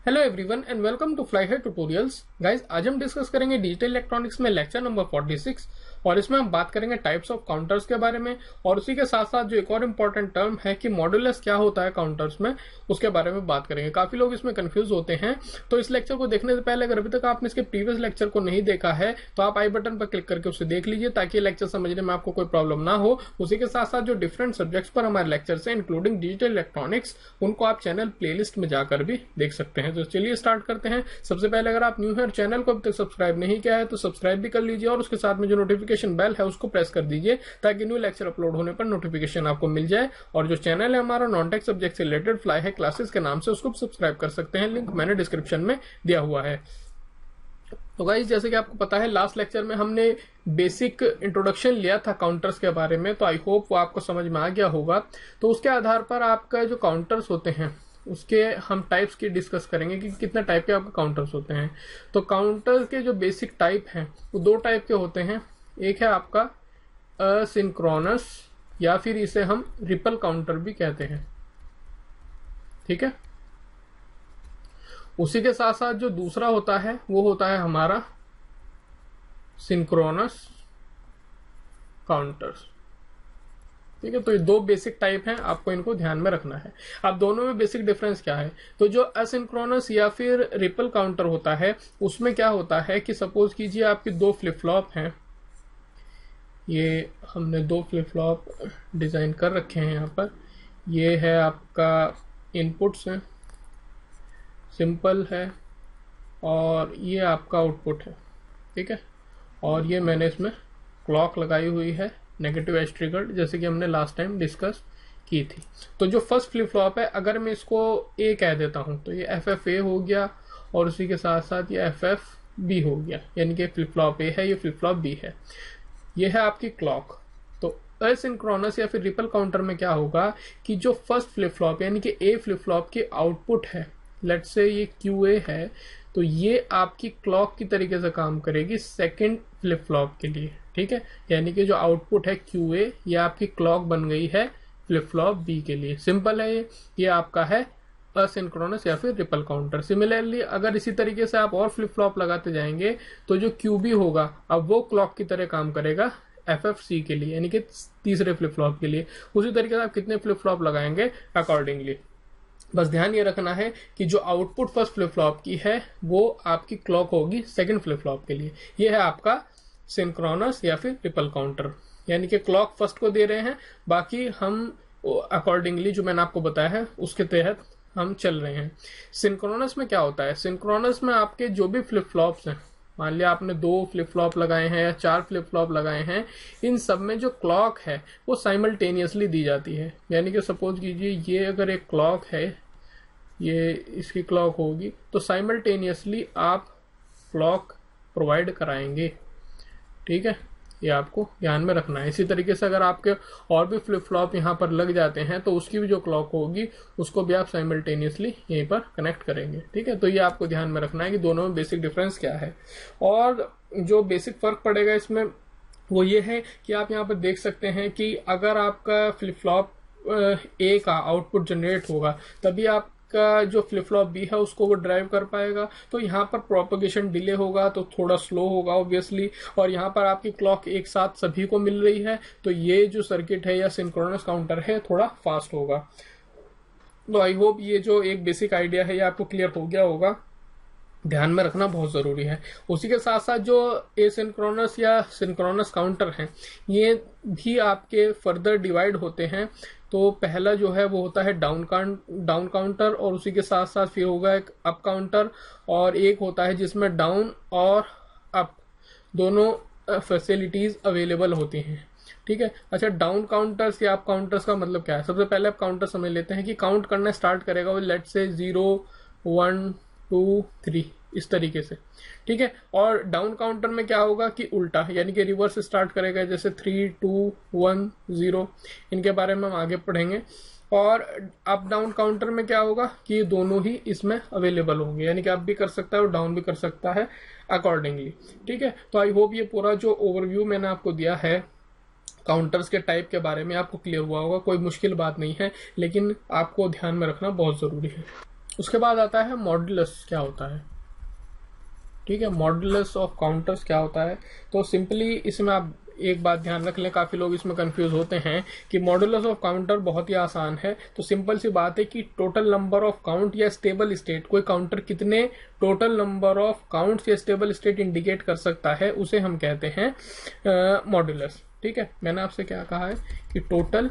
Hello everyone and welcome to Fly High Tutorials. Guys, आज हम discuss करेंगे digital electronics में लेक्चर नंबर 46 और इसमें हम बात करेंगे टाइप्स ऑफ काउंटर्स के बारे में और उसी के साथ साथ जो एक और इम्पोर्टेंट टर्म है कि मॉड्यूलस क्या होता है काउंटर्स में, उसके बारे में बात करेंगे। काफी लोग इसमें कंफ्यूज होते हैं, तो इस लेक्चर को देखने से पहले अगर अभी तक आपने इसके प्रीवियस लेक्चर को नहीं देखा है तो आप आई बटन पर क्लिक करके उसे देख लीजिए ताकि लेक्चर समझने में आपको कोई प्रॉब्लम ना हो। उसी के साथ साथ जो डिफरेंट सब्जेक्ट्स पर हमारे लेक्चर है इंक्लूडिंग डिजिटल इलेक्ट्रॉनिक्स, उनको आप चैनल प्लेलिस्ट में जाकर भी देख सकते हैं। तो चलिए स्टार्ट करते हैं। सबसे पहले अगर आप न्यू है और चैनल को अभी तक सब्सक्राइब नहीं किया है तो सब्सक्राइब भी कर लीजिए और उसके साथ में जो नोटिफिकेशन बेल है उसको प्रेस कर दीजिए ताकि न्यू लेक्चर अपलोड होने पर नोटिफिकेशन आपको मिल जाए। और जो चैनल है हमारा नॉन टेक सब्जेक्ट से रिलेटेड फ्लाई है क्लासेस के नाम से, उसको सब्सक्राइब कर सकते हैं, लिंक मैंने डिस्क्रिप्शन में दिया हुआ है। तो गाइस, जैसे कि आपको पता है लास्ट लेक्चर में हमने बेसिक इंट्रोडक्शन लिया था काउंटर्स के बारे में, तो आई होप वो आपको समझ में आ गया होगा। तो उसके आधार पर आपका जो काउंटर्स होते हैं उसके हम टाइप्स की डिस्कस करेंगे कि कितने टाइप के आपके काउंटर्स होते हैं। तो काउंटर के जो बेसिक टाइप हैं वो दो टाइप के होते हैं। एक है आपका असिंक्रोनस या फिर इसे हम रिपल काउंटर भी कहते हैं, ठीक है। उसी के साथ साथ जो दूसरा होता है वो होता है हमारा सिंक्रोनस काउंटर्स, ठीक है। तो ये दो बेसिक टाइप हैं, आपको इनको ध्यान में रखना है। अब दोनों में बेसिक डिफरेंस क्या है? तो जो असिंक्रोनस या फिर रिपल काउंटर होता है उसमें क्या होता है कि सपोज कीजिए आपकी दो फ्लिप फ्लॉप हैं, ये हमने दो फ्लिप फ्लॉप डिजाइन कर रखे हैं यहाँ पर। ये है आपका इनपुट्स है, सिंपल है, और ये आपका आउटपुट है, ठीक है। और ये मैंने इसमें क्लॉक लगाई हुई है नेगेटिव एज ट्रिगर्ड, जैसे कि हमने लास्ट टाइम डिस्कस की थी। तो जो फर्स्ट फ्लिप फ्लॉप है, अगर मैं इसको ए कह देता हूं तो ये FF A हो गया और उसी के साथ साथ ये FF B हो गया, यानी कि फ्लिप फ्लॉप ए है, ये फ्लिप फ्लॉप बी है। ये है आपकी क्लॉक। तो असिंक्रोनस या फिर रिपल काउंटर में क्या होगा कि जो फर्स्ट फ्लिप फ्लॉप यानी कि ए फ्लिप फ्लॉप की आउटपुट है, लेट्स से ये QA है, तो ये आपकी क्लॉक की तरीके से काम करेगी सेकंड फ्लिप फ्लॉप के लिए, ठीक है। यानी कि जो आउटपुट है QA, ये आपकी क्लॉक बन गई है फ्लिप फ्लॉप बी के लिए। सिंपल है ये आपका है असिंक्रोनस या फिर रिपल काउंटर। सिमिलरली अगर इसी तरीके से आप और फ्लिप फ्लॉप लगाते जाएंगे तो जो QB होगा अब वो क्लॉक की तरह काम करेगा FFC के लिए, यानी कि तीसरे फ्लिप फ्लॉप के लिए। उसी तरीके से आप कितने फ्लिप फ्लॉप लगाएंगे अकॉर्डिंगली। बस ध्यान ये रखना है कि जो आउटपुट फर्स्ट फ्लिप फ्लॉप की है वो आपकी क्लॉक होगी सेकंड फ्लिप फ्लॉप के लिए। ये है आपका सिंक्रोनस या फिर रिपल काउंटर, यानी कि क्लॉक फर्स्ट को दे रहे हैं, बाकी हम अकॉर्डिंगली जो मैंने आपको बताया है उसके तहत हम चल रहे हैं। सिंक्रोनस में क्या होता है? सिंक्रोनस में आपके जो भी फ्लिप फ्लॉप्स हैं, मान लिया आपने 2 फ्लिप फ्लॉप लगाए हैं या 4 फ्लिप फ्लॉप लगाए हैं, इन सब में जो क्लॉक है वो साइमल्टेनियसली दी जाती है। यानी कि सपोज कीजिए ये अगर एक क्लॉक है, ये इसकी क्लॉक होगी, तो साइमल्टेनियसली आप क्लॉक प्रोवाइड कराएंगे, ठीक है। ये आपको ध्यान में रखना है। इसी तरीके से अगर आपके और भी फ्लिप फ्लॉप यहाँ पर लग जाते हैं तो उसकी भी जो क्लॉक होगी उसको भी आप साइमल्टेनियसली यहीं पर कनेक्ट करेंगे, ठीक है। तो ये आपको ध्यान में रखना है कि दोनों में बेसिक डिफरेंस क्या है। और जो बेसिक फर्क पड़ेगा इसमें वो ये है कि आप यहाँ पर देख सकते हैं कि अगर आपका फ्लिप फ्लॉप ए का आउटपुट जनरेट होगा तभी आप का जो फ्लिप फ्लॉप बी है उसको वो ड्राइव कर पाएगा। तो यहाँ पर प्रोपगेशन डिले होगा तो थोड़ा स्लो होगा ऑब्वियसली, और यहाँ पर आपकी क्लॉक एक साथ सभी को मिल रही है तो ये जो सर्किट है या सिंक्रोनस काउंटर है थोड़ा फास्ट होगा। तो आई होप ये जो एक बेसिक आइडिया है ये आपको क्लियर हो गया होगा, ध्यान में रखना बहुत जरूरी है। उसी के साथ साथ जो एसिंक्रोनस या सिंक्रोनस काउंटर हैं ये भी आपके फर्दर डिवाइड होते हैं। तो पहला जो है वो होता है डाउन काउंटर, और उसी के साथ साथ फिर होगा एक अप काउंटर, और एक होता है जिसमें डाउन और अप दोनों फैसिलिटीज अवेलेबल होती हैं, ठीक है। अच्छा, डाउन काउंटर्स या अप काउंटर्स का मतलब क्या है? सबसे पहले आप काउंटर समझ लेते हैं कि काउंट करना स्टार्ट करेगा वो लेट से 0 1 2 3 इस तरीके से, ठीक है। और डाउन काउंटर में क्या होगा कि उल्टा, यानी कि रिवर्स स्टार्ट करेगा, जैसे 3 2 1 0। इनके बारे में हम आगे पढ़ेंगे। और अप डाउन काउंटर में क्या होगा कि ये दोनों ही इसमें अवेलेबल होंगे, यानी कि अप भी कर सकता है और डाउन भी कर सकता है अकॉर्डिंगली, ठीक है। तो आई होप ये पूरा जो ओवरव्यू मैंने आपको दिया है काउंटर्स के टाइप के बारे में आपको क्लियर हुआ होगा। कोई मुश्किल बात नहीं है, लेकिन आपको ध्यान में रखना बहुत जरूरी है। उसके बाद आता है मॉड्यूलस क्या होता है। ठीक है, मॉड्यूलस ऑफ काउंटर्स क्या होता है। तो सिंपली इसमें आप एक बात ध्यान रख लें, काफी लोग इसमें कंफ्यूज होते हैं कि मॉड्यूलस ऑफ काउंटर बहुत ही आसान है। तो सिंपल सी बात है कि टोटल नंबर ऑफ काउंट या स्टेबल स्टेट, कोई काउंटर कितने टोटल नंबर ऑफ काउंट्स या स्टेबल स्टेट इंडिकेट कर सकता है, उसे हम कहते हैं मॉड्यूलस। ठीक है, मैंने आपसे क्या कहा है कि टोटल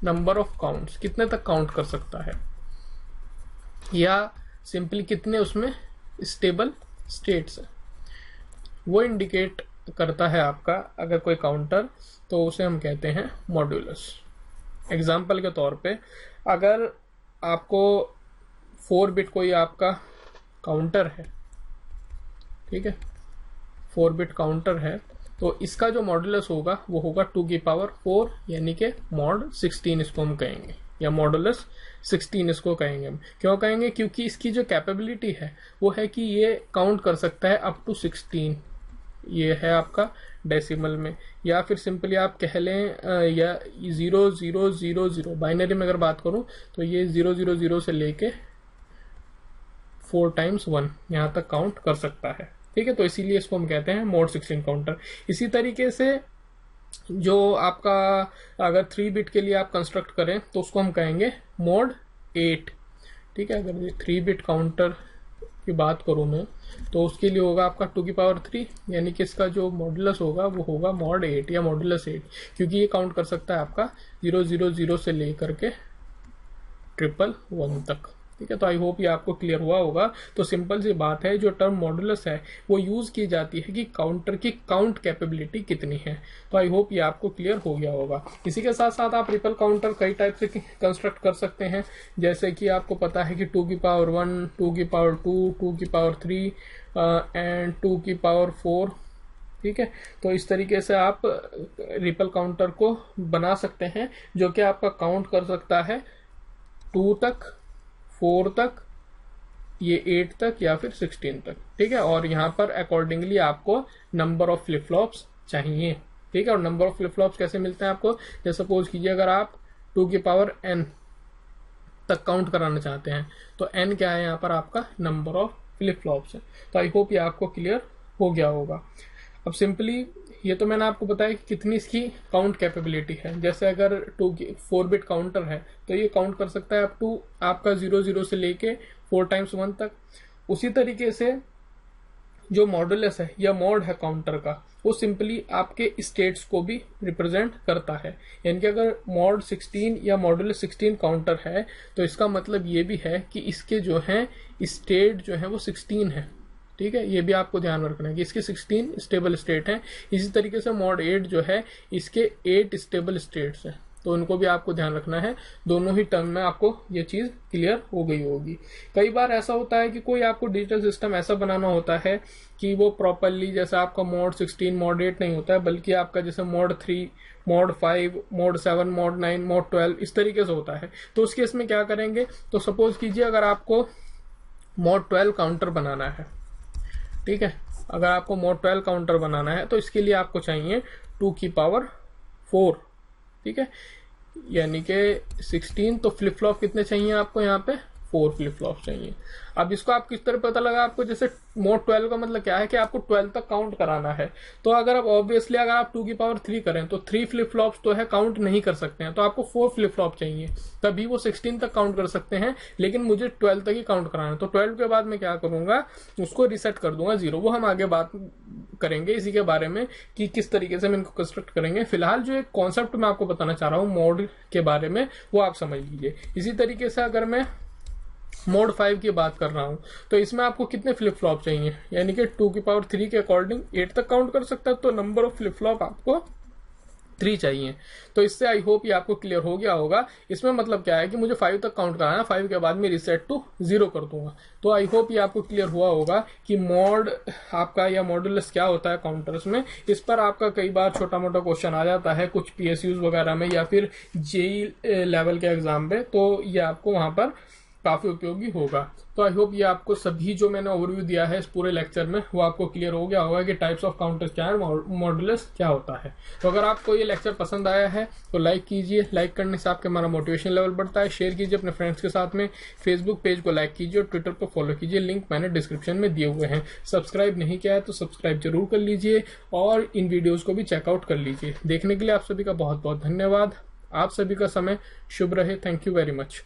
नंबर ऑफ काउंट्स, कितने तक काउंट कर सकता है, या सिंपली कितने उसमें स्टेबल स्टेट्स है, वो इंडिकेट करता है आपका अगर कोई काउंटर, तो उसे हम कहते हैं मॉड्यूलस। एग्जाम्पल के तौर पे अगर आपको 4 बिट कोई आपका काउंटर है, ठीक है, 4 बिट काउंटर है, तो इसका जो मॉड्यूलस होगा वो होगा 2 की पावर 4, यानी कि मॉड 16 इसको हम कहेंगे, या मॉडुलस 16 इसको कहेंगे हम। क्यों कहेंगे, क्योंकि इसकी जो कैपेबिलिटी है वो है कि ये काउंट कर सकता है अप टू 16, ये है आपका डेसिमल में, या फिर सिंपली आप कह लें या 0000 बाइनरी में अगर बात करूं तो ये 000 से लेके 4 टाइम्स 1 यहां तक काउंट कर सकता है। ठीक है, तो इसीलिए इसको हम कहते हैं मोड 16 काउंटर। इसी तरीके से जो आपका अगर 3 बिट के लिए आप कंस्ट्रक्ट करें तो उसको हम कहेंगे मोड 8। ठीक है, अगर 3 बिट काउंटर की बात करूं मैं तो उसके लिए होगा आपका 2 की पावर 3, यानी कि इसका जो मॉडुलस होगा वो होगा मॉड 8 या मॉडुलस 8, क्योंकि ये काउंट कर सकता है आपका 000 से लेकर के 111 तक। ठीक है, तो आई होप ये आपको क्लियर हुआ होगा। तो सिंपल सी बात है, जो टर्म मॉडुलस है वो यूज की जाती है कि काउंटर की काउंट कैपेबिलिटी कितनी है। तो आई होप ये आपको क्लियर हो गया होगा। इसी के साथ साथ आप रिपल काउंटर कई टाइप से कंस्ट्रक्ट कर सकते हैं, जैसे कि आपको पता है कि 2 की पावर 1, 2 की पावर 2, 2 की पावर 3 एंड 2 की पावर 4। ठीक है, तो इस तरीके से आप रिपल काउंटर को बना सकते हैं जो कि आपका काउंट कर सकता है 2 तक, 4 तक, ये 8 तक या फिर 16 तक। ठीक है, और यहाँ पर अकॉर्डिंगली आपको नंबर ऑफ फ्लिप फ्लॉप्स चाहिए। ठीक है, और नंबर ऑफ फ्लिप फ्लॉप्स कैसे मिलते हैं आपको, जैसे सपोज कीजिए अगर आप 2 की पावर n तक काउंट कराना चाहते हैं तो n क्या है, यहाँ पर आपका नंबर ऑफ फ्लिप फ्लॉप्स है। तो आई होप ये आपको क्लियर हो गया होगा। अब सिंपली ये तो मैंने आपको बताया कि कितनी इसकी काउंट कैपेबिलिटी है। जैसे अगर 4 बिट काउंटर है तो ये काउंट कर सकता है अप टू आपका 00 से लेके 4 टाइम्स 1 तक। उसी तरीके से जो मॉडुलस है या मॉड है काउंटर का, वो सिंपली आपके स्टेट्स को भी रिप्रेजेंट करता है। यानी कि अगर मॉड 16 या मॉडुलस 16 काउंटर है तो इसका मतलब ये भी है कि इसके जो है स्टेट जो है वो 16 है। ठीक है, ये भी आपको ध्यान में रखना है कि इसके 16 स्टेबल स्टेट हैं। इसी तरीके से मॉड 8 जो है इसके 8 स्टेबल स्टेट्स हैं, तो उनको भी आपको ध्यान रखना है। दोनों ही टर्म में आपको ये चीज क्लियर हो गई होगी। कई बार ऐसा होता है कि कोई आपको डिजिटल सिस्टम ऐसा बनाना होता है कि वो प्रॉपरली जैसे आपका मॉड 16 मॉड 8 नहीं होता है, बल्कि आपका जैसे mod 3 mod 5 mod 7 mod 9 mod 12 इस तरीके से होता है। तो उस केस में क्या करेंगे, तो सपोज कीजिए अगर आपको मॉड 12 काउंटर बनाना है, ठीक है, अगर आपको मॉड 12 काउंटर बनाना है तो इसके लिए आपको चाहिए 2 की पावर 4। ठीक है, यानी कि 16, तो फ्लिप फ्लॉप कितने चाहिए आपको, यहाँ पे 4 फ्लिप फ्लॉप चाहिए। अब इसको आप किस तरह पता लगा आपको, जैसे मोड 12 का मतलब क्या है कि आपको 12 तक काउंट कराना है। तो अगर आप ऑब्वियसली अगर आप 2 की पावर 3 करें तो 3 फ्लिप फ्लॉप्स तो है काउंट नहीं कर सकते हैं, तो आपको 4 फ्लिप फ्लॉप चाहिए, तभी वो 16 तक काउंट कर सकते हैं। लेकिन मुझे 12 तक ही काउंट कराना है, तो 12 के बाद मैं क्या करूंगा, उसको रिसेट कर दूंगा 0। वो हम आगे बात करेंगे इसी के बारे में कि किस तरीके से हम इनको कंस्ट्रक्ट करेंगे। फिलहाल जो एक कॉन्सेप्ट मैं आपको बताना चाह रहा हूँ मोड के बारे में, वो आप समझ लीजिए। इसी तरीके से अगर मैं मोड 5 की बात कर रहा हूं तो इसमें आपको कितने फ्लिप फ्लॉप चाहिए, यानी कि 2 की पावर 3 के अकॉर्डिंग 8 तक काउंट कर सकता है, तो नंबर ऑफ फ्लिप फ्लॉप आपको 3 चाहिए। तो इससे आई होप ये आपको क्लियर हो गया होगा। इसमें मतलब क्या है कि मुझे 5 तक काउंट कराना है, 5 के बाद में रिसेट टू 0 कर दूंगा। तो आई होप ये आपको क्लियर हुआ होगा कि मॉड आपका या मॉडुलस क्या होता है काउंटर्स में। इस पर आपका कई बार छोटा मोटा क्वेश्चन आ जाता है कुछ PSUs वगैरह में या फिर JEE लेवल के एग्जाम पे, तो ये आपको वहां पर काफी उपयोगी होगा। तो आई होप ये आपको सभी जो मैंने ओवरव्यू दिया है इस पूरे लेक्चर में वो आपको क्लियर हो गया होगा कि टाइप्स ऑफ काउंटर्स क्या है, मॉड्यूलस क्या होता है। तो अगर आपको ये लेक्चर पसंद आया है तो लाइक कीजिए, लाइक करने से आपके हमारा मोटिवेशन लेवल बढ़ता है। शेयर कीजिए अपने फ्रेंड्स के साथ में, फेसबुक पेज को लाइक कीजिए और ट्विटर पर फॉलो कीजिए, लिंक मैंने डिस्क्रिप्शन में दिए हुए हैं। सब्सक्राइब नहीं किया है तो सब्सक्राइब जरूर कर लीजिए और इन वीडियोज को भी चेकआउट कर लीजिए। देखने के लिए आप सभी का बहुत बहुत धन्यवाद। आप सभी का समय शुभ रहे। Thank you very much.